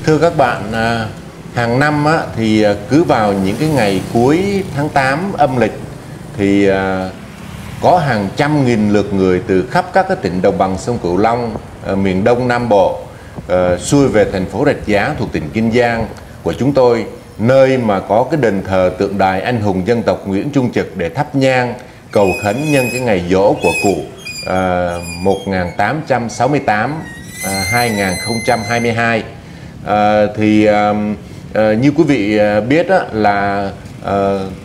Thưa các bạn, hàng năm thì cứ vào những cái ngày cuối tháng 8 âm lịch thì có hàng trăm nghìn lượt người từ khắp các cái tỉnh đồng bằng sông Cửu Long, miền Đông Nam Bộ xuôi về thành phố Rạch Giá thuộc tỉnh Kiên Giang của chúng tôi, nơi mà có cái đền thờ tượng đài anh hùng dân tộc Nguyễn Trung Trực để thắp nhang cầu khấn nhân cái ngày giỗ của cụ 1868 2022. Như quý vị biết là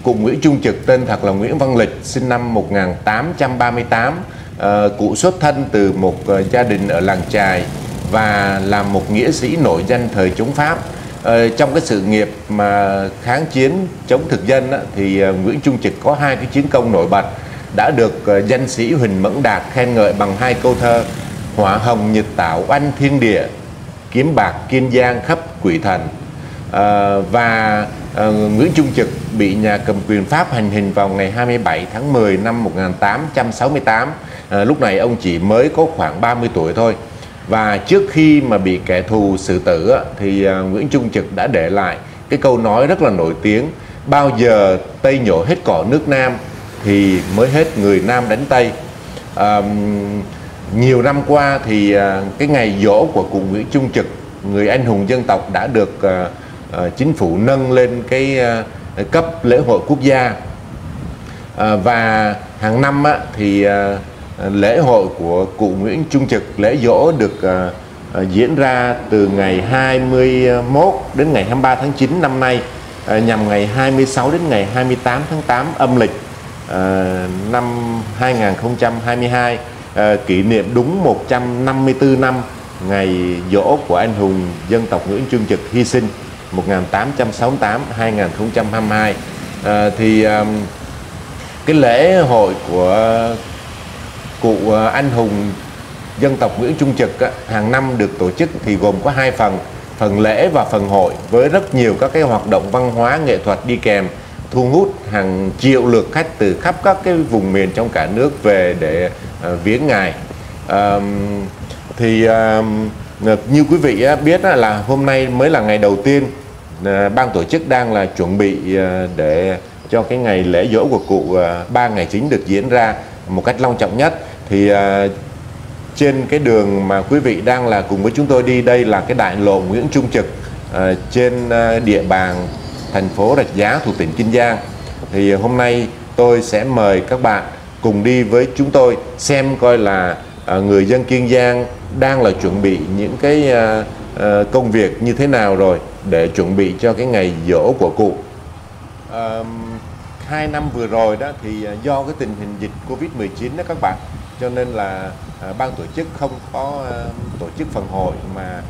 cụ Nguyễn Trung Trực tên thật là Nguyễn Văn Lịch, sinh năm 1838. Cụ xuất thân từ một gia đình ở làng Chài và là một nghĩa sĩ nổi danh thời chống Pháp. Trong cái sự nghiệp mà kháng chiến chống thực dân thì Nguyễn Trung Trực có hai cái chiến công nổi bật, đã được danh sĩ Huỳnh Mẫn Đạt khen ngợi bằng hai câu thơ: hỏa hồng nhật tảo oanh thiên địa, kiếm bạc Kiên Giang khắp quỷ thần. Nguyễn Trung Trực bị nhà cầm quyền Pháp hành hình vào ngày 27 tháng 10 năm 1868. Lúc này ông chỉ mới có khoảng 30 tuổi thôi. Và trước khi mà bị kẻ thù xử tử thì Nguyễn Trung Trực đã để lại cái câu nói rất là nổi tiếng: bao giờ Tây nhổ hết cỏ nước Nam thì mới hết người Nam đánh Tây. Nhiều năm qua thì cái ngày giỗ của cụ Nguyễn Trung Trực, người anh hùng dân tộc, đã được chính phủ nâng lên cái cấp lễ hội quốc gia. Và hàng năm thì lễ hội của cụ Nguyễn Trung Trực, lễ giỗ, được diễn ra từ ngày 21 đến ngày 23 tháng 9 năm nay, nhằm ngày 26 đến ngày 28 tháng 8 âm lịch năm 2022, kỷ niệm đúng 154 năm ngày giỗ của anh hùng dân tộc Nguyễn Trung Trực hy sinh 1868-2022. Cái lễ hội của cụ anh hùng dân tộc Nguyễn Trung Trực hàng năm được tổ chức thì gồm có hai phần: phần lễ và phần hội, với rất nhiều các cái hoạt động văn hóa nghệ thuật đi kèm, thu hút hàng triệu lượt khách từ khắp các cái vùng miền trong cả nước về để viếng ngài. Như quý vị biết là hôm nay mới là ngày đầu tiên. Ban tổ chức đang là chuẩn bị để cho cái ngày lễ giỗ của cụ 3 ngày chính được diễn ra một cách long trọng nhất. Thì trên cái đường mà quý vị đang là cùng với chúng tôi đi, đây là cái đại lộ Nguyễn Trung Trực trên địa bàn thành phố Rạch Giá thuộc tỉnh Kiên Giang. Thì hôm nay tôi sẽ mời các bạn cùng đi với chúng tôi xem coi là người dân Kiên Giang đang là chuẩn bị những cái công việc như thế nào rồi để chuẩn bị cho cái ngày giỗ của cụ. 2 năm vừa rồi đó thì do cái tình hình dịch Covid-19 đó các bạn, cho nên là ban tổ chức không có tổ chức phần hội mà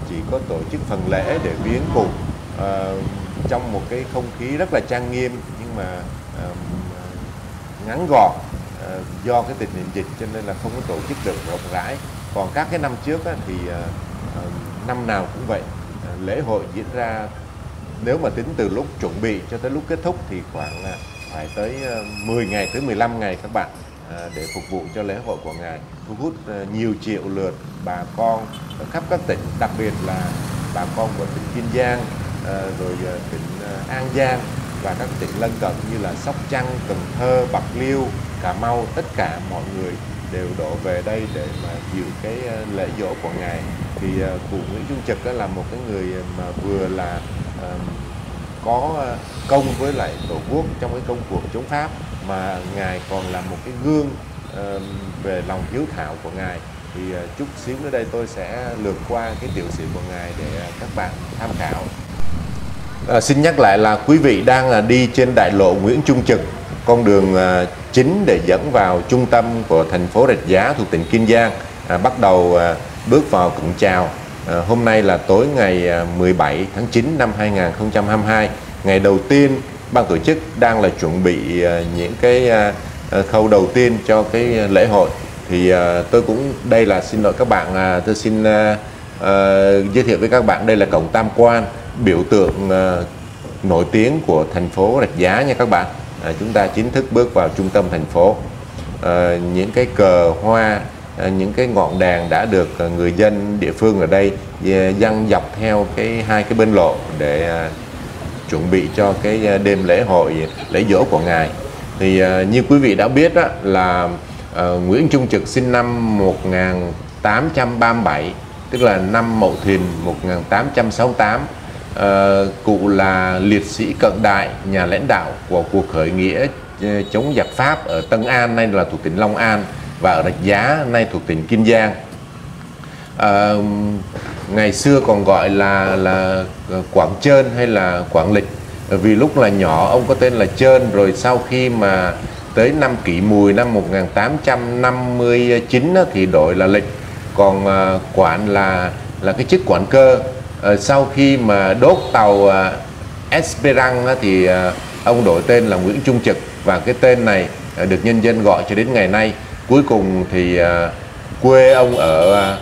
chỉ có tổ chức phần lễ để viếng cụ trong một cái không khí rất là trang nghiêm nhưng mà ngắn gọn. Do cái tình hình dịch cho nên là không có tổ chức được rộng rãi. Còn các cái năm trước thì năm nào cũng vậy. Lễ hội diễn ra, nếu mà tính từ lúc chuẩn bị cho tới lúc kết thúc thì khoảng phải tới 10 ngày tới 15 ngày các bạn, để phục vụ cho lễ hội của ngài, thu hút nhiều triệu lượt bà con ở khắp các tỉnh, đặc biệt là bà con của tỉnh Kiên Giang, rồi tỉnh An Giang và các tỉnh lân cận như là Sóc Trăng, Cần Thơ, Bạc Liêu, Cà Mau. Tất cả mọi người đều đổ về đây để mà dự cái lễ giỗ của ngài. Thì cụ Nguyễn Trung Trực là một cái người mà vừa là có công với lại Tổ quốc trong cái công cuộc chống Pháp, mà ngài còn là một cái gương về lòng hiếu thảo của ngài. Thì chút xíu nữa đây tôi sẽ lược qua cái tiểu sử của ngài để các bạn tham khảo. Xin nhắc lại là quý vị đang đi trên đại lộ Nguyễn Trung Trực, con đường chính để dẫn vào trung tâm của thành phố Rạch Giá thuộc tỉnh Kiên Giang. Bắt đầu bước vào cổng chào. Hôm nay là tối ngày 17 tháng 9 năm 2022, ngày đầu tiên ban tổ chức đang là chuẩn bị những cái khâu đầu tiên cho cái lễ hội. Thì tôi cũng đây là xin lỗi các bạn, tôi xin giới thiệu với các bạn, đây là cổng Tam Quan, biểu tượng nổi tiếng của thành phố Rạch Giá nha các bạn. Chúng ta chính thức bước vào trung tâm thành phố. Những cái cờ hoa những cái ngọn đèn đã được người dân địa phương ở đây giăng dọc theo hai cái bên lộ để chuẩn bị cho cái đêm lễ hội lễ giỗ của ngài. Thì như quý vị đã biết đó, là Nguyễn Trung Trực sinh năm 1837, tức là năm Mậu Thìn 1868. Cụ là liệt sĩ cận đại, nhà lãnh đạo của cuộc khởi nghĩa chống giặc Pháp ở Tân An, nay là thuộc tỉnh Long An, và ở Rạch Giá, nay thuộc tỉnh Kiên Giang. Ngày xưa còn gọi là Quảng Trơn hay là Quảng Lịch, vì lúc là nhỏ ông có tên là Trơn, rồi sau khi mà tới năm Kỷ Mùi năm 1859 thì đổi là Lịch, còn Quản là cái chức quản cơ. Sau khi mà đốt tàu Esperance thì ông đổi tên là Nguyễn Trung Trực, và cái tên này được nhân dân gọi cho đến ngày nay. Cuối cùng thì quê ông ở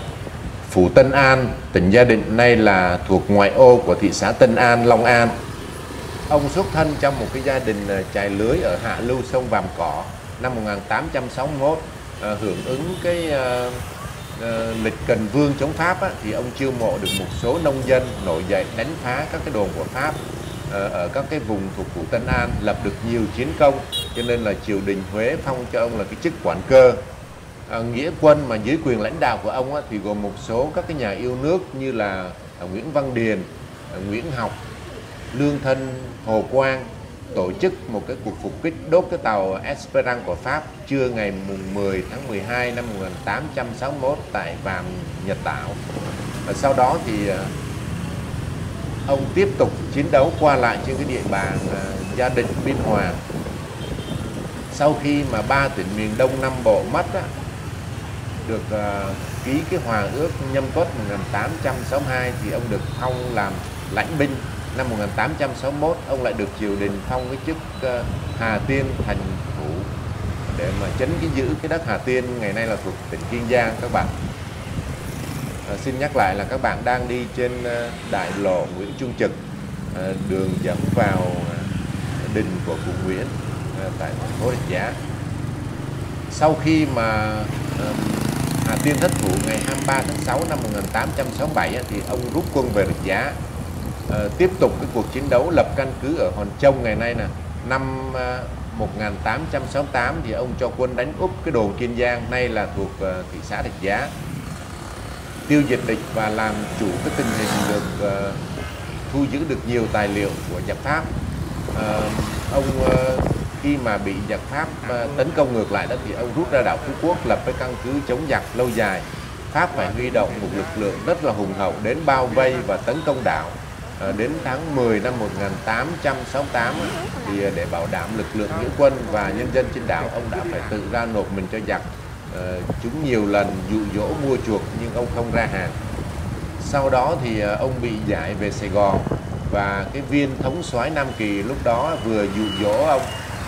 phủ Tân An, tỉnh Gia Định, nay là thuộc ngoại ô của thị xã Tân An, Long An. Ông xuất thân trong một cái gia đình chài lưới ở hạ lưu sông Vàm Cỏ năm 1861. Hưởng ứng cái lịch Cần Vương chống Pháp thì ông chiêu mộ được một số nông dân nổi dậy đánh phá các cái đồn của Pháp ở các cái vùng thuộc phủ Tân An, lập được nhiều chiến công, cho nên là triều đình Huế phong cho ông là cái chức quản cơ. Nghĩa quân mà dưới quyền lãnh đạo của ông thì gồm một số các cái nhà yêu nước như là Nguyễn Văn Điền, Nguyễn Học, Lương Thân, Hồ Quang tổ chức một cái cuộc phục kích đốt cái tàu Esperance của Pháp trưa ngày mùng 10 tháng 12 năm 1861 tại Vàm Nhật Tảo. Và sau đó thì ông tiếp tục chiến đấu qua lại trên cái địa bàn Gia Định, Biên Hòa. Sau khi mà 3 tỉnh miền Đông Nam Bộ mất được ký cái hòa ước Nhâm Tuất 1862 thì ông được phong làm lãnh binh. Năm 1861 ông lại được triều đình phong cái chức Hà Tiên thành thủ để mà trấn giữ cái đất Hà Tiên ngày nay là thuộc tỉnh Kiên Giang các bạn. Xin nhắc lại là các bạn đang đi trên đại lộ Nguyễn Trung Trực, đường dẫn vào đình của cụ Nguyễn tại thành phố Rạch Giá. Sau khi mà Hà Tiên thất thủ ngày 23 tháng 6 năm 1867 thì ông rút quân về Rạch Giá, tiếp tục cái cuộc chiến đấu lập căn cứ ở Hòn Trông ngày nay nè. Năm 1868 thì ông cho quân đánh úp cái đồn Kiên Giang, nay là thuộc thị xã Rạch Giá, tiêu diệt địch và làm chủ cái tình hình, được thu giữ được nhiều tài liệu của giặc Pháp. Ông khi mà bị giặc Pháp tấn công ngược lại đó thì ông rút ra đảo Phú Quốc, lập cái căn cứ chống giặc lâu dài. Pháp phải huy động một lực lượng rất là hùng hậu đến bao vây và tấn công đảo. Đến tháng 10 năm 1868 thì để bảo đảm lực lượng nghĩa quân và nhân dân trên đảo, ông đã phải tự ra nộp mình cho giặc. Chúng nhiều lần dụ dỗ mua chuộc nhưng ông không ra hàng. Sau đó thì ông bị giải về Sài Gòn, và cái viên thống soái Nam Kỳ lúc đó vừa dụ dỗ ông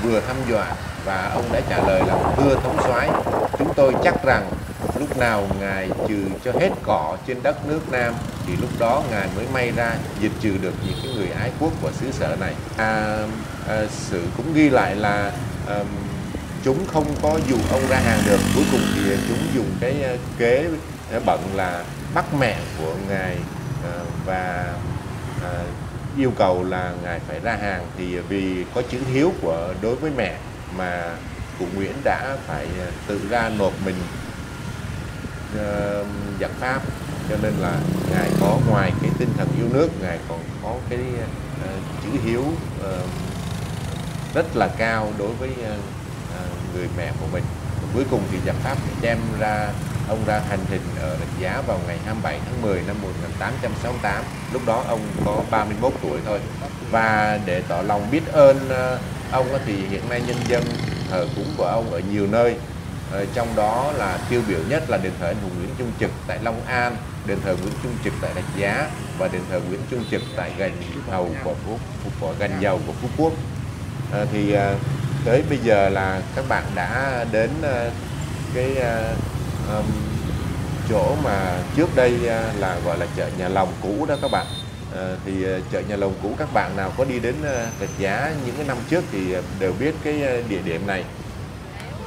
vừa hăm dọa, và ông đã trả lời là: thưa thống soái, chúng tôi chắc rằng lúc nào ngài trừ cho hết cỏ trên đất nước Nam thì lúc đó ngài mới may ra diệt trừ được những cái người ái quốc của xứ sở này. Sử cũng ghi lại là chúng không có dụ ông ra hàng được. Cuối cùng thì chúng dùng cái kế bận là bắt mẹ của ngài và yêu cầu là ngài phải ra hàng. Thì vì có chữ hiếu của đối với mẹ mà cụ Nguyễn đã phải tự ra nộp mình giặc Pháp, cho nên là ngài có ngoài cái tinh thần yêu nước, ngài còn có cái chữ hiếu rất là cao đối với người mẹ của mình. Cuối cùng thì giặc Pháp đem ra ông ra hành hình ở Rạch Giá vào ngày 27 tháng 10 năm 1868. Lúc đó ông có 31 tuổi thôi. Và để tỏ lòng biết ơn ông thì hiện nay nhân dân thờ cúng của ông ở nhiều nơi. Trong đó là tiêu biểu nhất là đền thờ anh hùng Nguyễn Trung Trực tại Long An, đền thờ Nguyễn Trung Trực tại Rạch Giá và đền thờ Nguyễn Trung Trực tại Gành Hầu của Gành Dầu của Phú Quốc. Tới bây giờ là các bạn đã đến cái chỗ mà trước đây là gọi là chợ Nhà Lòng cũ đó các bạn. Chợ Nhà Lòng cũ, các bạn nào có đi đến Rạch Giá những cái năm trước thì đều biết cái địa điểm này.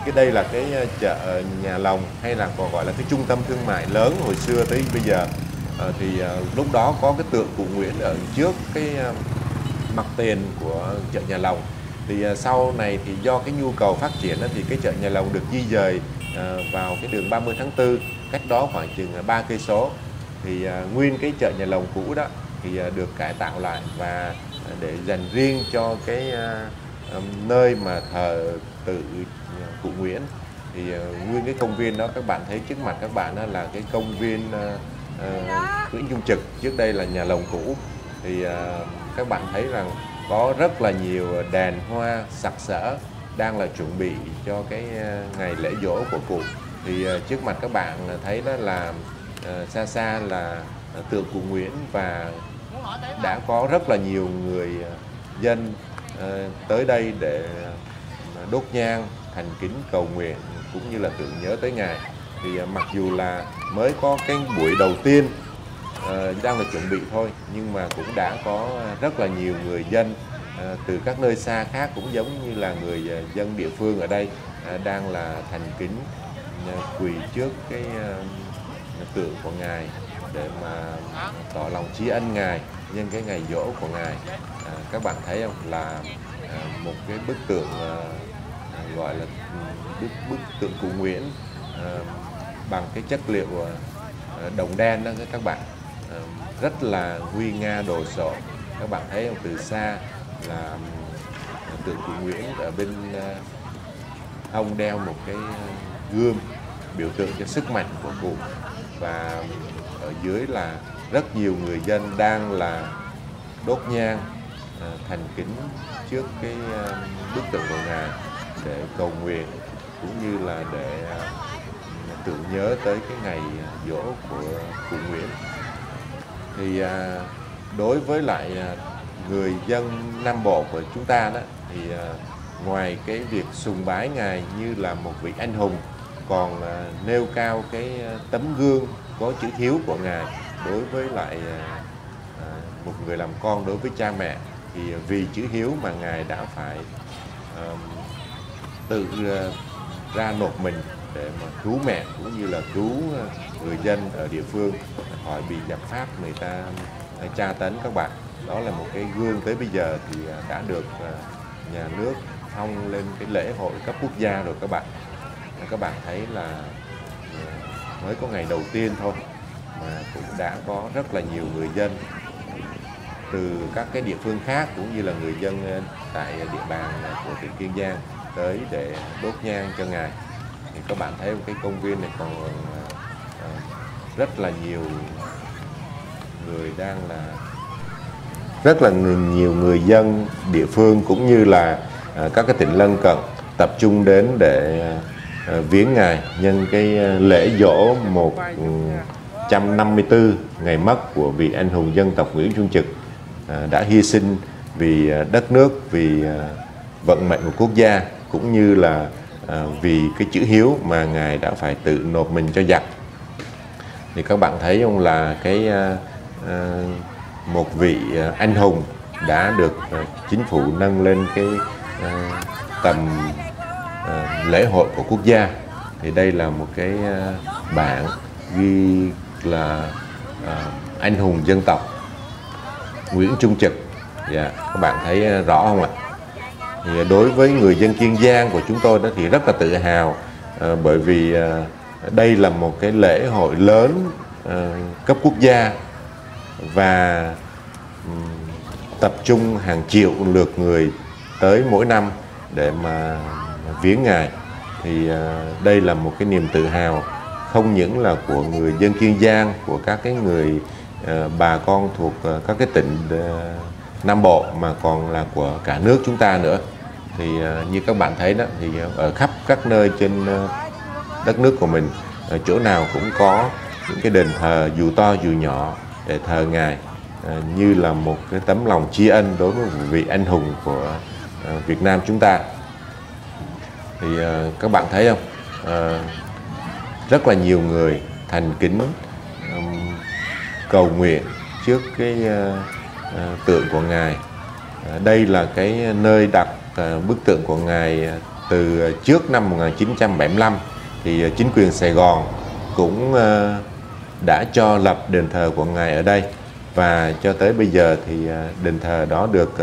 cái đây là cái chợ Nhà Lồng, hay là còn gọi là cái trung tâm thương mại lớn hồi xưa tới bây giờ. Lúc đó có cái tượng cụ Nguyễn ở trước cái mặt tiền của chợ Nhà Lồng. Sau này thì do cái nhu cầu phát triển thì cái chợ Nhà Lồng được di dời vào cái đường 30 tháng 4, cách đó khoảng chừng 3 cây số. Nguyên cái chợ Nhà Lồng cũ đó thì được cải tạo lại và để dành riêng cho cái nơi mà thờ tự cụ Nguyễn. Nguyên cái công viên đó các bạn thấy trước mặt các bạn đó là cái công viên Nguyễn Trung Trực, trước đây là Nhà Lồng cũ. Các bạn thấy rằng có rất là nhiều đèn hoa sặc sỡ đang là chuẩn bị cho cái ngày lễ giỗ của cụ. Trước mặt các bạn thấy đó là xa xa là tượng cụ Nguyễn, và đã có rất là nhiều người dân tới đây để đốt nhang thành kính cầu nguyện cũng như là tưởng nhớ tới Ngài. Mặc dù là mới có cái buổi đầu tiên đang là chuẩn bị thôi, nhưng mà cũng đã có rất là nhiều người dân từ các nơi xa khác, cũng giống như là người dân địa phương ở đây đang là thành kính quỳ trước cái tượng của Ngài để mà tỏ lòng tri ân Ngài nhân cái ngày giỗ của Ngài. Các bạn thấy không, là một cái bức tượng gọi là bức tượng cụ Nguyễn bằng cái chất liệu đồng đen đó các bạn, rất là nguy nga đồ sộ. Các bạn thấy không, từ xa là tượng cụ Nguyễn, ở bên ông đeo một cái gươm biểu tượng cho sức mạnh của cụ, và ở dưới là rất nhiều người dân đang là đốt nhang thành kính trước cái bức tượng của Ngài để cầu nguyện cũng như là để tưởng nhớ tới cái ngày giỗ của cụ Nguyễn. Đối với lại người dân Nam Bộ của chúng ta đó ngoài cái việc sùng bái Ngài như là một vị anh hùng, còn nêu cao cái tấm gương có chữ hiếu của Ngài đối với lại một người làm con đối với cha mẹ. Vì chữ hiếu mà Ngài đã phải tự ra nộp mình để mà cứu mẹ cũng như là cứu người dân ở địa phương khỏi bị giặc Pháp người ta tra tấn các bạn. Đó là một cái gương tới bây giờ thì đã được nhà nước phong lên cái lễ hội cấp quốc gia rồi các bạn. Các bạn thấy là mới có ngày đầu tiên thôi mà cũng đã có rất là nhiều người dân từ các cái địa phương khác cũng như là người dân tại địa bàn của tỉnh Kiên Giang tới để đốt nhang cho Ngài. Các bạn thấy cái công viên này còn rất là nhiều người đang là nhiều người dân địa phương cũng như là các cái tỉnh lân cận tập trung đến để viếng Ngài nhân cái lễ giỗ 154 ngày mất của vị anh hùng dân tộc Nguyễn Trung Trực đã hy sinh vì đất nước, vì vận mệnh của quốc gia, cũng như là vì cái chữ hiếu mà Ngài đã phải tự nộp mình cho giặc. Thì các bạn thấy không, là cái một vị anh hùng đã được chính phủ nâng lên cái tầm lễ hội của quốc gia. Thì đây là một cái bảng ghi là anh hùng dân tộc Nguyễn Trung Trực. Các bạn thấy rõ không ạ? Thì đối với người dân Kiên Giang của chúng tôi đó thì rất là tự hào, bởi vì đây là một cái lễ hội lớn cấp quốc gia và tập trung hàng triệu lượt người tới mỗi năm để mà viếng Ngài. Thì đây là một cái niềm tự hào không những là của người dân Kiên Giang, của các cái người bà con thuộc các cái tỉnh Nam Bộ, mà còn là của cả nước chúng ta nữa. Thì như các bạn thấy đó, thì ở khắp các nơi trên đất nước của mình, chỗ nào cũng có những cái đền thờ dù to dù nhỏ để thờ Ngài, như là một cái tấm lòng tri ân đối với vị anh hùng của Việt Nam chúng ta. Thì các bạn thấy không, rất là nhiều người thành kính cầu nguyện trước cái tượng của Ngài. Đây là cái nơi đặt bức tượng của Ngài từ trước năm 1975 thì chính quyền Sài Gòn cũng đã cho lập đền thờ của Ngài ở đây, và cho tới bây giờ thì đền thờ đó được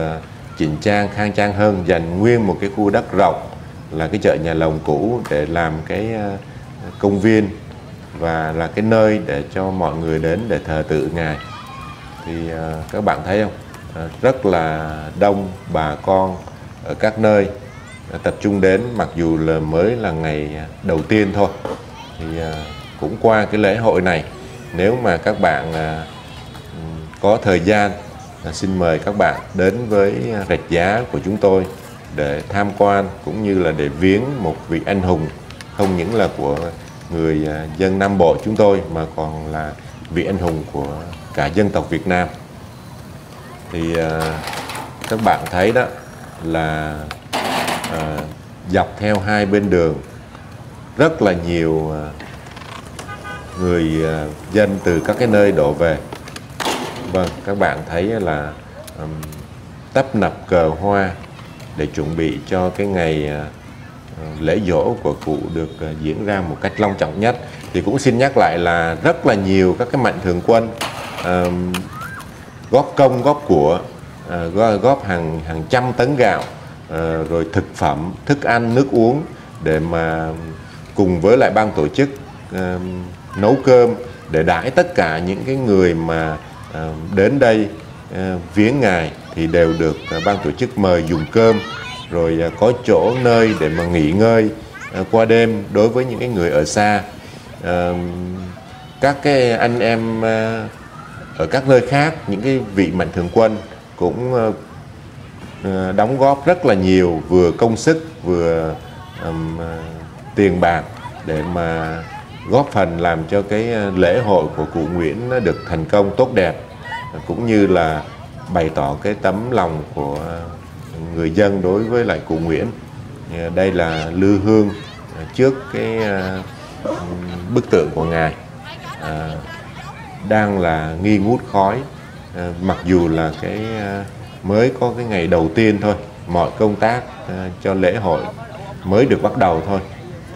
chỉnh trang khang trang hơn, dành nguyên một cái khu đất rộng là cái chợ Nhà Lồng cũ để làm cái công viên và là cái nơi để cho mọi người đến để thờ tự Ngài. Thì các bạn thấy không, rất là đông bà con ở các nơi tập trung đến, mặc dù là mới là ngày đầu tiên thôi. Thì cũng qua cái lễ hội này, nếu mà các bạn có thời gian, xin mời các bạn đến với Rạch Giá của chúng tôi để tham quan cũng như là để viếng một vị anh hùng, không những là của người dân Nam Bộ chúng tôi mà còn là vị anh hùng của cả dân tộc Việt Nam. Thì các bạn thấy đó là dọc theo hai bên đường rất là nhiều người dân từ các cái nơi đổ về. Vâng, các bạn thấy là tấp nập cờ hoa để chuẩn bị cho cái ngày lễ giỗ của cụ được diễn ra một cách long trọng nhất. Thì cũng xin nhắc lại là rất là nhiều các cái mạnh thường quân góp công góp của, góp hàng trăm tấn gạo, rồi thực phẩm, thức ăn, nước uống để mà cùng với lại ban tổ chức nấu cơm để đãi tất cả những cái người mà đến đây viếng Ngài, thì đều được ban tổ chức mời dùng cơm, rồi có chỗ nơi để mà nghỉ ngơi qua đêm đối với những cái người ở xa. Các cái anh em ở các nơi khác, những cái vị mạnh thường quân cũng đóng góp rất là nhiều, vừa công sức vừa tiền bạc để mà góp phần làm cho cái lễ hội của cụ Nguyễn nó được thành công tốt đẹp, cũng như là bày tỏ cái tấm lòng của người dân đối với lại cụ Nguyễn. Đây là lư hương trước cái bức tượng của Ngài, đang là nghi ngút khói. Mặc dù là cái mới có cái ngày đầu tiên thôi, mọi công tác cho lễ hội mới được bắt đầu thôi,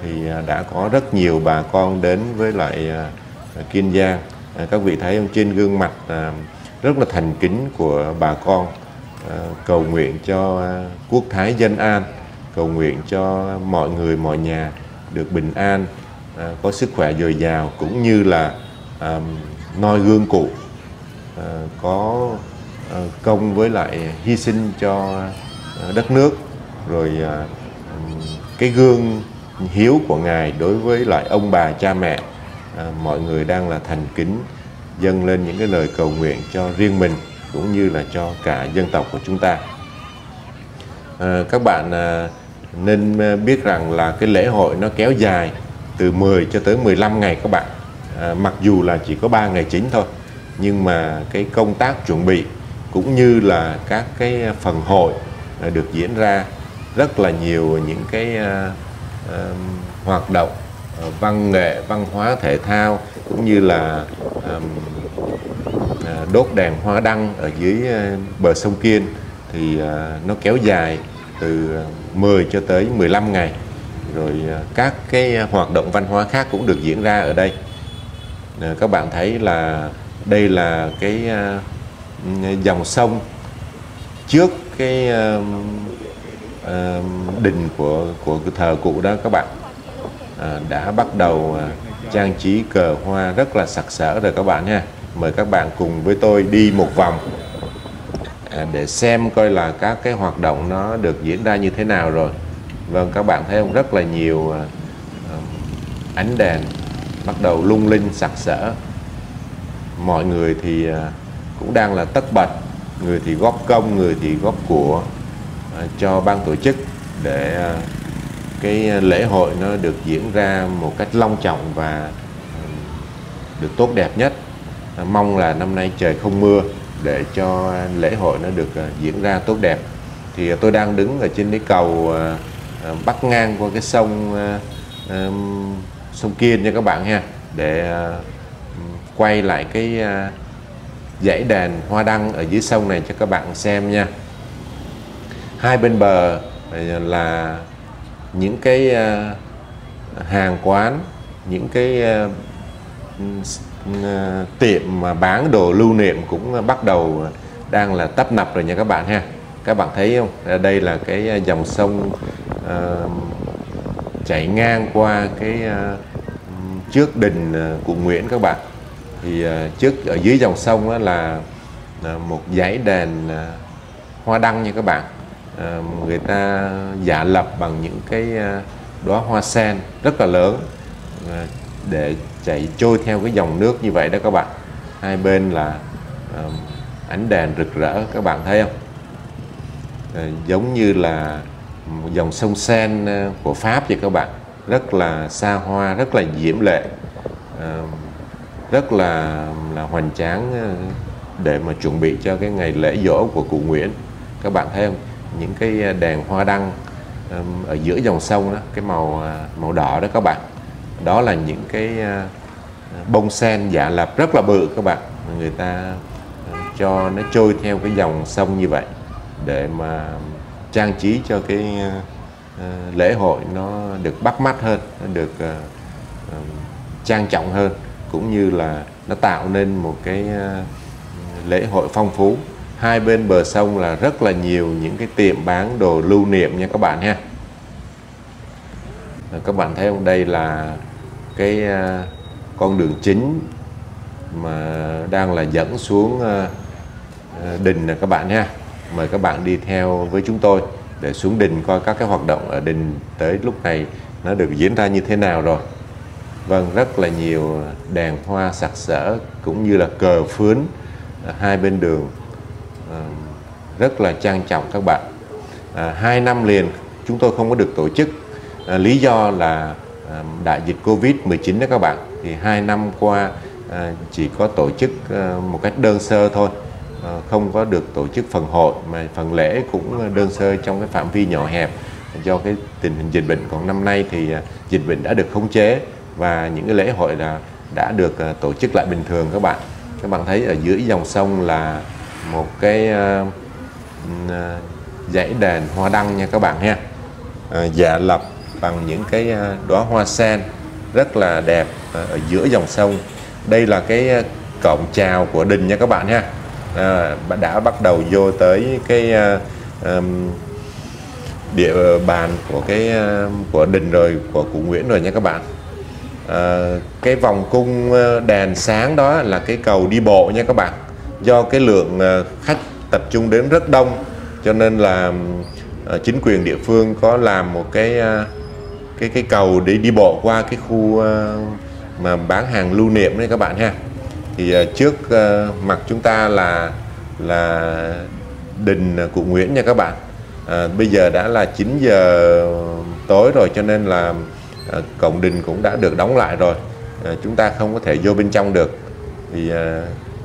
thì đã có rất nhiều bà con đến với lại Kiên Giang. Các vị thấy không, trên gương mặt rất là thành kính của bà con, cầu nguyện cho quốc thái dân an, cầu nguyện cho mọi người mọi nhà được bình an, có sức khỏe dồi dào, cũng như là noi gương cụ có công với lại hy sinh cho đất nước, rồi cái gương hiếu của Ngài đối với lại ông bà cha mẹ. Mọi người đang là thành kính dâng lên những cái lời cầu nguyện cho riêng mình cũng như là cho cả dân tộc của chúng ta. Các bạn nên biết rằng là cái lễ hội nó kéo dài từ 10 cho tới 15 ngày các bạn. Mặc dù là chỉ có 3 ngày chính thôi, nhưng mà cái công tác chuẩn bị cũng như là các cái phần hội được diễn ra rất là nhiều những cái hoạt động văn nghệ, văn hóa, thể thao, cũng như là đốt đèn hoa đăng ở dưới bờ sông Kiên. Thì nó kéo dài từ 10 cho tới 15 ngày. Rồi các cái hoạt động văn hóa khác cũng được diễn ra ở đây. Các bạn thấy là đây là cái dòng sông trước cái đình của thờ cụ đó các bạn, đã bắt đầu trang trí cờ hoa rất là sặc sỡ rồi các bạn nha. Mời các bạn cùng với tôi đi một vòng để xem coi là các cái hoạt động nó được diễn ra như thế nào rồi. Vâng, các bạn thấy không, rất là nhiều ánh đèn bắt đầu lung linh sặc sỡ. Mọi người thì cũng đang là tất bật, người thì góp công, người thì góp của cho ban tổ chức để cái lễ hội nó được diễn ra một cách long trọng và được tốt đẹp nhất. Mong là năm nay trời không mưa để cho lễ hội nó được diễn ra tốt đẹp. Thì tôi đang đứng ở trên cái cầu bắc ngang qua cái sông Kiên nha các bạn ha, để quay lại cái dãy đèn hoa đăng ở dưới sông này cho các bạn xem nha. Hai bên bờ là những cái hàng quán, những cái tiệm mà bán đồ lưu niệm cũng bắt đầu đang là tấp nập rồi nha các bạn ha. Các bạn thấy không? Đây là cái dòng sông chảy ngang qua cái trước đình Cụ Nguyễn các bạn. Thì trước ở dưới dòng sông đó là một dãy đèn hoa đăng nha các bạn. Người ta giả lập bằng những cái đóa hoa sen rất là lớn để chảy trôi theo cái dòng nước như vậy đó các bạn. Hai bên là ánh đèn rực rỡ, các bạn thấy không? Giống như là một dòng sông Sen của Pháp vậy các bạn. Rất là xa hoa, rất là diễm lệ, rất là hoành tráng để mà chuẩn bị cho cái ngày lễ giỗ của Cụ Nguyễn. Các bạn thấy không? Những cái đèn hoa đăng ở giữa dòng sông đó, cái màu đỏ đó các bạn. Đó là những cái bông sen giả lập rất là bự các bạn. Người ta cho nó trôi theo cái dòng sông như vậy để mà trang trí cho cái lễ hội nó được bắt mắt hơn, nó được trang trọng hơn, cũng như là nó tạo nên một cái lễ hội phong phú. Hai bên bờ sông là rất là nhiều những cái tiệm bán đồ lưu niệm nha các bạn ha. Các bạn thấy không? Đây là cái con đường chính mà đang là dẫn xuống đình nè các bạn ha. Mời các bạn đi theo với chúng tôi để xuống đình coi các cái hoạt động ở đình tới lúc này nó được diễn ra như thế nào rồi. Vâng, rất là nhiều đèn hoa sặc sỡ cũng như là cờ phướn hai bên đường, rất là trang trọng các bạn. 2 năm liền chúng tôi không có được tổ chức, lý do là đại dịch Covid-19 đó các bạn. Thì 2 năm qua chỉ có tổ chức một cách đơn sơ thôi, không có được tổ chức phần hội, mà phần lễ cũng đơn sơ trong cái phạm vi nhỏ hẹp do cái tình hình dịch bệnh. Còn năm nay thì dịch bệnh đã được khống chế và những cái lễ hội đã được tổ chức lại bình thường các bạn. Các bạn thấy ở dưới dòng sông là một cái dãy đèn hoa đăng nha các bạn ha, giả lập bằng những cái đóa hoa sen rất là đẹp ở giữa dòng sông. Đây là cái cổng chào của đình nha các bạn ha. Đã bắt đầu vô tới cái địa bàn của đình rồi, của Cụ Nguyễn rồi nha các bạn. Cái vòng cung đèn sáng đó là cái cầu đi bộ nha các bạn. Do cái lượng khách tập trung đến rất đông cho nên là chính quyền địa phương có làm một cái cầu để đi bộ qua cái khu mà bán hàng lưu niệm đấy các bạn ha. Thì trước mặt chúng ta là đình Cụ Nguyễn nha các bạn. Bây giờ đã là 9 giờ tối rồi cho nên là cổng đình cũng đã được đóng lại rồi. Chúng ta không có thể vô bên trong được, thì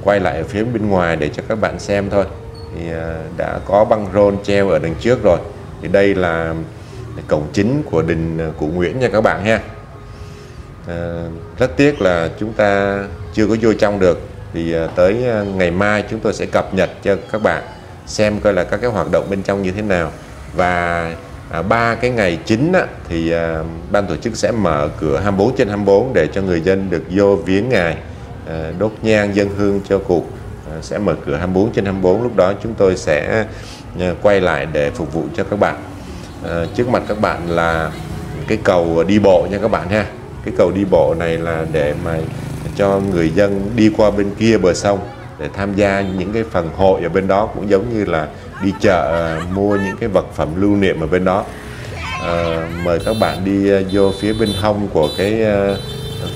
quay lại ở phía bên ngoài để cho các bạn xem thôi. Thì đã có băng rôn treo ở đằng trước rồi. Thì đây là cổng chính của đình Cụ Nguyễn nha các bạn ha. Rất tiếc là chúng ta chưa có vô trong được. Thì tới ngày mai chúng tôi sẽ cập nhật cho các bạn xem coi là các cái hoạt động bên trong như thế nào. Và 3 cái ngày chính thì ban tổ chức sẽ mở cửa 24/24 để cho người dân được vô viếng ngài, đốt nhang dâng hương cho Cụ. Sẽ mở cửa 24/24, lúc đó chúng tôi sẽ quay lại để phục vụ cho các bạn. Trước mặt các bạn là cái cầu đi bộ nha các bạn ha. Cái cầu đi bộ này là để mà cho người dân đi qua bên kia bờ sông để tham gia những cái phần hội ở bên đó, cũng giống như là đi chợ mua những cái vật phẩm lưu niệm ở bên đó. Mời các bạn đi vô phía bên hông của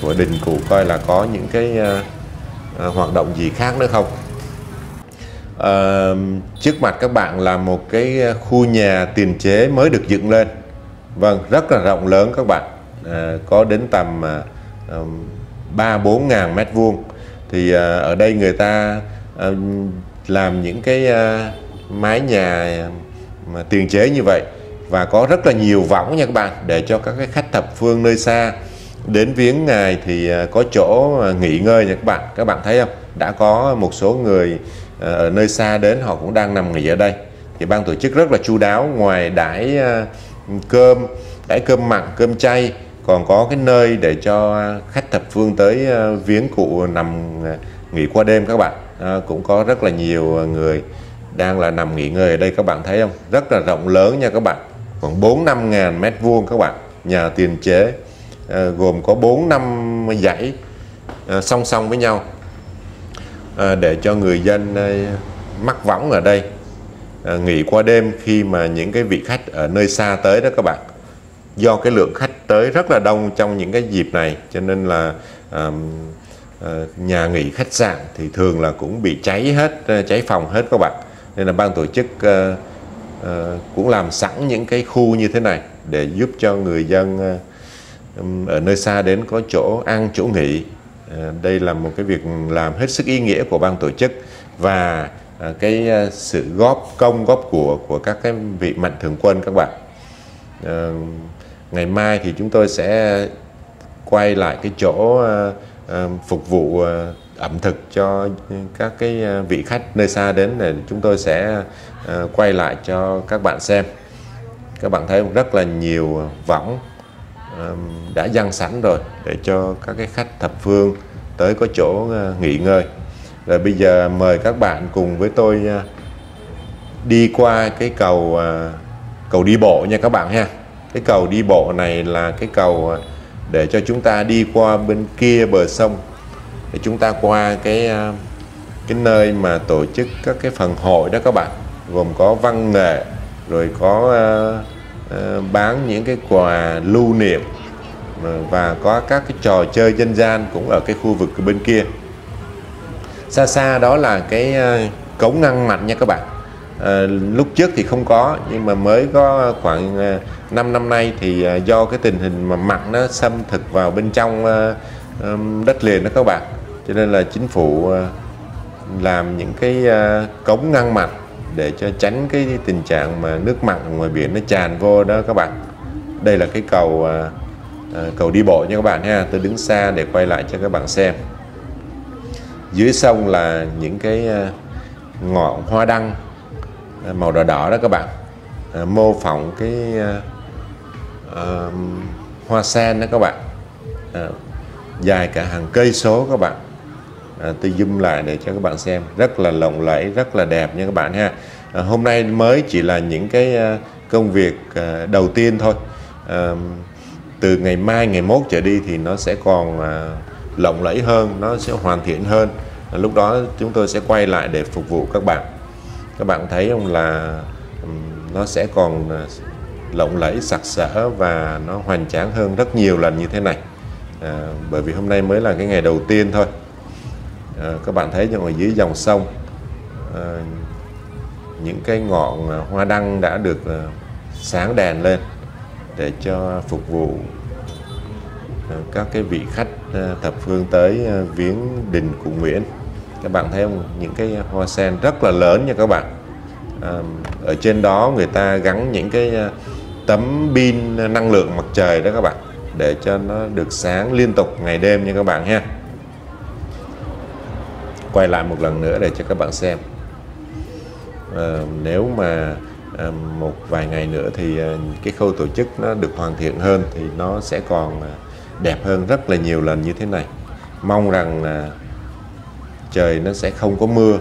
của đình Cụ coi là có những cái hoạt động gì khác nữa không. Trước mặt các bạn là một cái khu nhà tiền chế mới được dựng lên. Vâng, rất là rộng lớn các bạn, có đến tầm 3-4 ngàn mét vuông. Thì ở đây người ta làm những cái mái nhà mà tiền chế như vậy, và có rất là nhiều võng nha các bạn, để cho các cái khách thập phương nơi xa đến viếng ngài thì có chỗ nghỉ ngơi nha các bạn. Các bạn thấy không? Đã có một số người ở nơi xa đến, họ cũng đang nằm nghỉ ở đây. Thì ban tổ chức rất là chu đáo, ngoài đãi cơm, đãi cơm mặn, cơm chay, còn có cái nơi để cho khách thập phương tới viếng cụ nằm nghỉ qua đêm các bạn. Cũng có rất là nhiều người đang là nằm nghỉ ngơi ở đây, các bạn thấy không? Rất là rộng lớn nha các bạn, khoảng 4-5 ngàn mét vuông các bạn, nhà tiền chế, gồm có 4-5 dãy song song với nhau, để cho người dân mắc võng ở đây nghỉ qua đêm khi mà những cái vị khách ở nơi xa tới đó các bạn. Do cái lượng khách tới rất là đông trong những cái dịp này, cho nên là nhà nghỉ khách sạn thì thường là cũng bị cháy hết, cháy phòng hết các bạn. Nên là ban tổ chức cũng làm sẵn những cái khu như thế này để giúp cho người dân ở nơi xa đến có chỗ ăn, chỗ nghỉ. Đây là một cái việc làm hết sức ý nghĩa của ban tổ chức, và cái sự góp công góp của các cái vị mạnh thường quân các bạn. Ngày mai thì chúng tôi sẽ quay lại cái chỗ phục vụ ẩm thực cho các cái vị khách nơi xa đến, để chúng tôi sẽ quay lại cho các bạn xem. Các bạn thấy rất là nhiều võng đã dang sẵn rồi để cho các cái khách thập phương tới có chỗ nghỉ ngơi. Rồi bây giờ mời các bạn cùng với tôi đi qua cái cầu đi bộ nha các bạn ha. Cái cầu đi bộ này là cái cầu để cho chúng ta đi qua bên kia bờ sông, để chúng ta qua cái nơi mà tổ chức các cái phần hội đó các bạn, gồm có văn nghệ, rồi có bán những cái quà lưu niệm, và có các cái trò chơi dân gian cũng ở cái khu vực bên kia. Xa xa đó là cái cống ngăn mặn nha các bạn. Lúc trước thì không có, nhưng mà mới có khoảng 5 năm nay thì do cái tình hình mà mặn nó xâm thực vào bên trong đất liền đó các bạn, cho nên là chính phủ làm những cái cống ngăn mặn để cho tránh cái tình trạng mà nước mặn ngoài biển nó tràn vô đó các bạn. Đây là cái cầu đi bộ nha các bạn ha. Tôi đứng xa để quay lại cho các bạn xem. Dưới sông là những cái ngọn hoa đăng màu đỏ đỏ đó các bạn, mô phỏng cái hoa sen đó các bạn, dài cả hàng cây số các bạn. Tôi zoom lại để cho các bạn xem, rất là lộng lẫy, rất là đẹp nha các bạn ha. Hôm nay mới chỉ là những cái công việc đầu tiên thôi. Từ ngày mai, ngày mốt trở đi thì nó sẽ còn lộng lẫy hơn, nó sẽ hoàn thiện hơn. Lúc đó chúng tôi sẽ quay lại để phục vụ các bạn. Các bạn thấy không, là nó sẽ còn lộng lẫy, sặc sỡ và nó hoành tráng hơn rất nhiều lần như thế này. Bởi vì hôm nay mới là cái ngày đầu tiên thôi. Các bạn thấy ở dưới dòng sông, những cái ngọn hoa đăng đã được sáng đèn lên để cho phục vụ các cái vị khách thập phương tới viếng đình Cụ Nguyễn. Các bạn thấy không, những cái hoa sen rất là lớn nha các bạn. Ở trên đó người ta gắn những cái tấm pin năng lượng mặt trời đó các bạn, để cho nó được sáng liên tục ngày đêm nha các bạn ha. Quay lại một lần nữa để cho các bạn xem. Nếu mà một vài ngày nữa thì cái khâu tổ chức nó được hoàn thiện hơn thì nó sẽ còn đẹp hơn rất là nhiều lần như thế này. Mong rằng trời nó sẽ không có mưa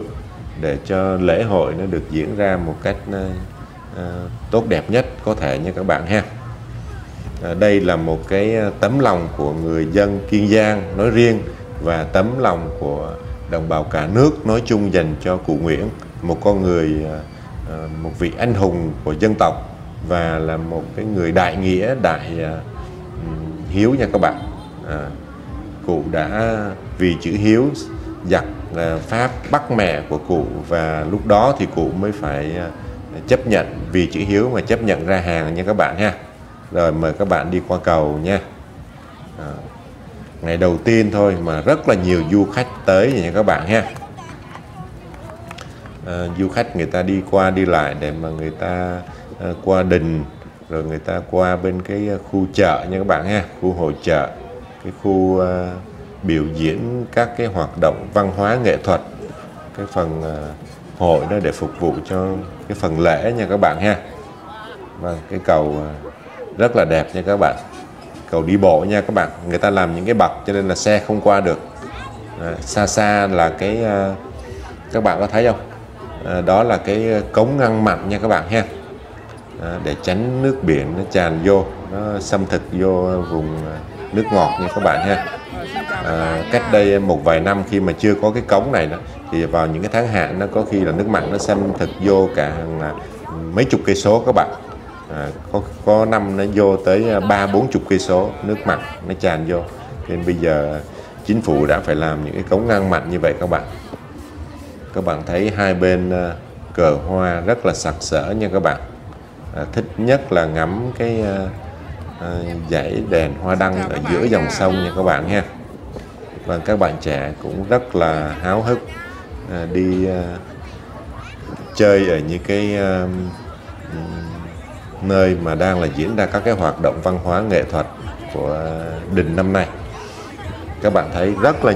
để cho lễ hội nó được diễn ra một cách tốt đẹp nhất có thể nha các bạn ha. Đây là một cái tấm lòng của người dân Kiên Giang nói riêng, và tấm lòng của đồng bào cả nước nói chung dành cho Cụ Nguyễn, một con người, một vị anh hùng của dân tộc, và là một cái người đại nghĩa, đại hiếu nha các bạn. Cụ đã vì chữ hiếu giặc Pháp bắt mẹ của cụ, và lúc đó thì cụ mới phải chấp nhận, vì chữ hiếu mà chấp nhận ra hàng nha các bạn ha. Rồi mời các bạn đi qua cầu nha. Ngày đầu tiên thôi mà rất là nhiều du khách tới nha các bạn ha. Du khách người ta đi qua đi lại để mà người ta qua đình, rồi người ta qua bên cái khu chợ nha các bạn ha, khu hội chợ, cái khu biểu diễn các cái hoạt động văn hóa nghệ thuật, cái phần hội đó để phục vụ cho cái phần lễ nha các bạn ha. Và cái cầu rất là đẹp nha các bạn. Cầu đi bộ nha các bạn, người ta làm những cái bậc cho nên là xe không qua được. Xa xa là cái các bạn có thấy không, đó là cái cống ngăn mặn nha các bạn ha. Để tránh nước biển nó tràn vô, nó xâm thực vô vùng nước ngọt nha các bạn ha. Cách đây một vài năm khi mà chưa có cái cống này đó, thì vào những cái tháng hạn nó có khi là nước mặn nó xâm thực vô cả mấy chục cây số các bạn. Có năm nó vô tới 30-40 cây số nước mặn nó tràn vô, nên bây giờ chính phủ đã phải làm những cái cống ngăn mặn như vậy các bạn. Các bạn thấy hai bên cờ hoa rất là sặc sỡ nha các bạn. Thích nhất là ngắm cái dãy đèn hoa đăng ở giữa dòng sông nha các bạn ha. Và các bạn trẻ cũng rất là háo hức đi chơi ở những cái nơi mà đang là diễn ra các cái hoạt động văn hóa nghệ thuật của đình năm nay. Các bạn thấy rất là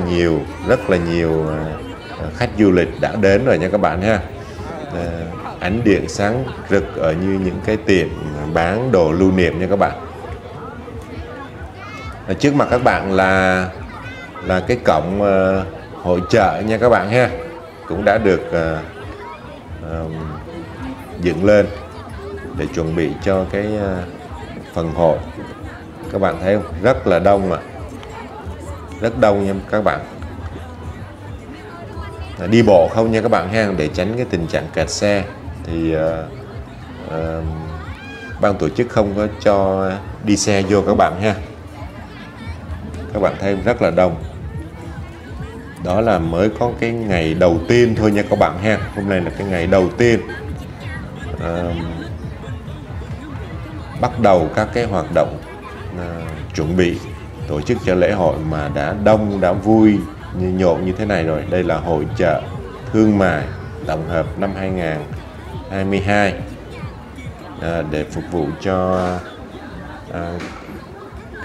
nhiều khách du lịch đã đến rồi nha các bạn ha. Ánh điện sáng rực ở như những cái tiệm bán đồ lưu niệm nha các bạn. Trước mặt các bạn là cái cổng hội chợ nha các bạn ha, cũng đã được dựng lên để chuẩn bị cho cái phần hội. Các bạn thấy không? Rất là đông ạ, rất đông nha các bạn. Đi bộ không nha các bạn ha, để tránh cái tình trạng kẹt xe thì ban tổ chức không có cho đi xe vô các bạn ha. Các bạn thấy rất là đông. Đó là mới có cái ngày đầu tiên thôi nha các bạn ha. Hôm nay là cái ngày đầu tiên bắt đầu các cái hoạt động chuẩn bị tổ chức cho lễ hội mà đã đông, đã vui, nhộn như thế này rồi. Đây là hội chợ thương mại tổng hợp năm 2022 để phục vụ cho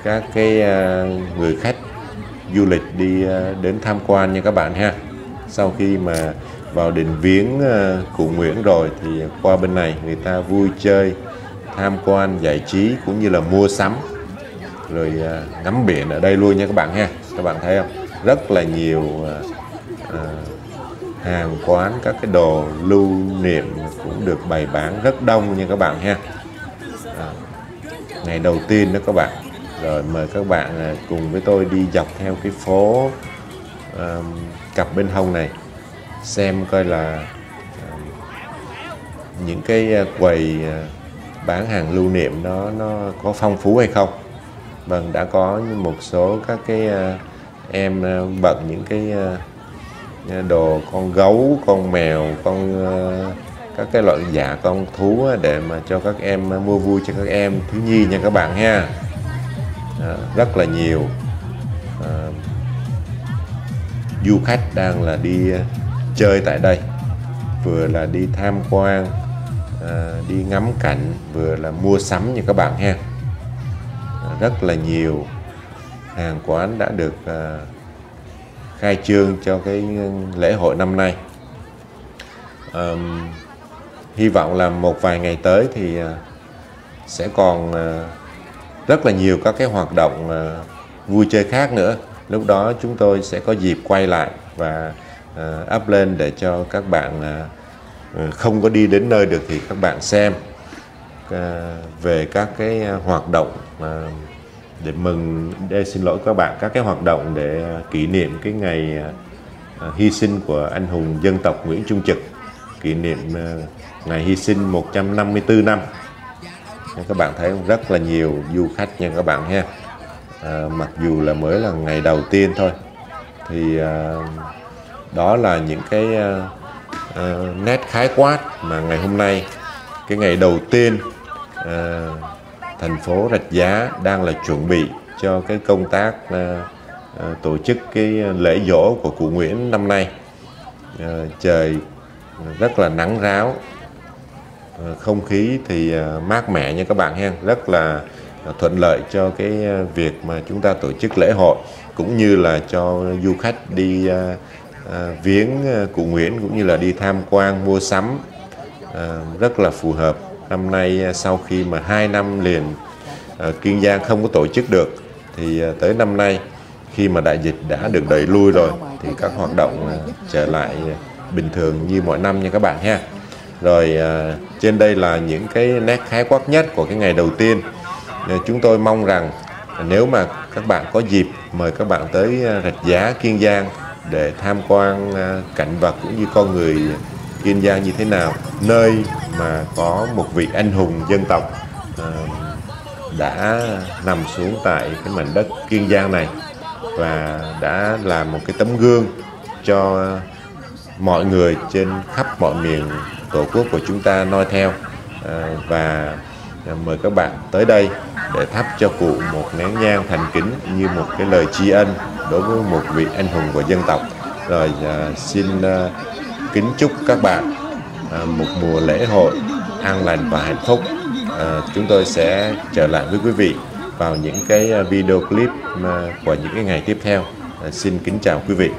các cái người khách du lịch đi đến tham quan nha các bạn ha. Sau khi mà vào đền viếng cụ Nguyễn rồi thì qua bên này người ta vui chơi, tham quan, giải trí cũng như là mua sắm rồi ngắm biển ở đây luôn nha các bạn ha. Các bạn thấy không? Rất là nhiều hàng quán, các cái đồ lưu niệm cũng được bày bán rất đông nha các bạn ha. Ngày đầu tiên đó các bạn. Rồi mời các bạn cùng với tôi đi dọc theo cái phố cặp bên hông này, xem coi là những cái quầy bán hàng lưu niệm nó có phong phú hay không. Vâng, đã có một số các cái em bận những cái đồ con gấu, con mèo, các cái loại giả con thú để mà cho các em mua vui cho các em thiếu nhi nha các bạn ha. Rất là nhiều du khách đang là đi chơi tại đây, vừa là đi tham quan, đi ngắm cảnh, vừa là mua sắm như các bạn ha. Rất là nhiều hàng quán đã được khai trương cho cái lễ hội năm nay. Hy vọng là một vài ngày tới thì sẽ còn rất là nhiều các cái hoạt động vui chơi khác nữa. Lúc đó chúng tôi sẽ có dịp quay lại và up lên để cho các bạn không có đi đến nơi được thì các bạn xem về các cái hoạt động để mừng, xin lỗi các bạn, các cái hoạt động để kỷ niệm cái ngày hy sinh của anh hùng dân tộc Nguyễn Trung Trực, kỷ niệm ngày hy sinh 154 năm. Các bạn thấy rất là nhiều du khách nha các bạn ha. Mặc dù là mới là ngày đầu tiên thôi thì đó là những cái nét khái quát mà ngày hôm nay, cái ngày đầu tiên thành phố Rạch Giá đang là chuẩn bị cho cái công tác tổ chức cái lễ giỗ của cụ Nguyễn năm nay. Trời rất là nắng ráo, không khí thì mát mẻ nha các bạn ha, rất là thuận lợi cho cái việc mà chúng ta tổ chức lễ hội, cũng như là cho du khách đi viếng cụ Nguyễn, cũng như là đi tham quan mua sắm, rất là phù hợp. Năm nay sau khi mà 2 năm liền Kiên Giang không có tổ chức được, thì tới năm nay khi mà đại dịch đã được đẩy lui rồi thì các hoạt động trở lại bình thường như mọi năm nha các bạn ha. Rồi trên đây là những cái nét khái quát nhất của cái ngày đầu tiên. Chúng tôi mong rằng nếu mà các bạn có dịp, mời các bạn tới Rạch Giá, Kiên Giang để tham quan cảnh vật cũng như con người Kiên Giang như thế nào, nơi mà có một vị anh hùng dân tộc đã nằm xuống tại cái mảnh đất Kiên Giang này và đã làm một cái tấm gương cho mọi người trên khắp mọi miền Tổ quốc của chúng ta noi theo. Và mời các bạn tới đây để thắp cho cụ một nén nhang thành kính như một cái lời tri ân đối với một vị anh hùng của dân tộc. Rồi xin kính chúc các bạn một mùa lễ hội an lành và hạnh phúc. Chúng tôi sẽ trở lại với quý vị vào những cái video clip của những cái ngày tiếp theo. Xin kính chào quý vị.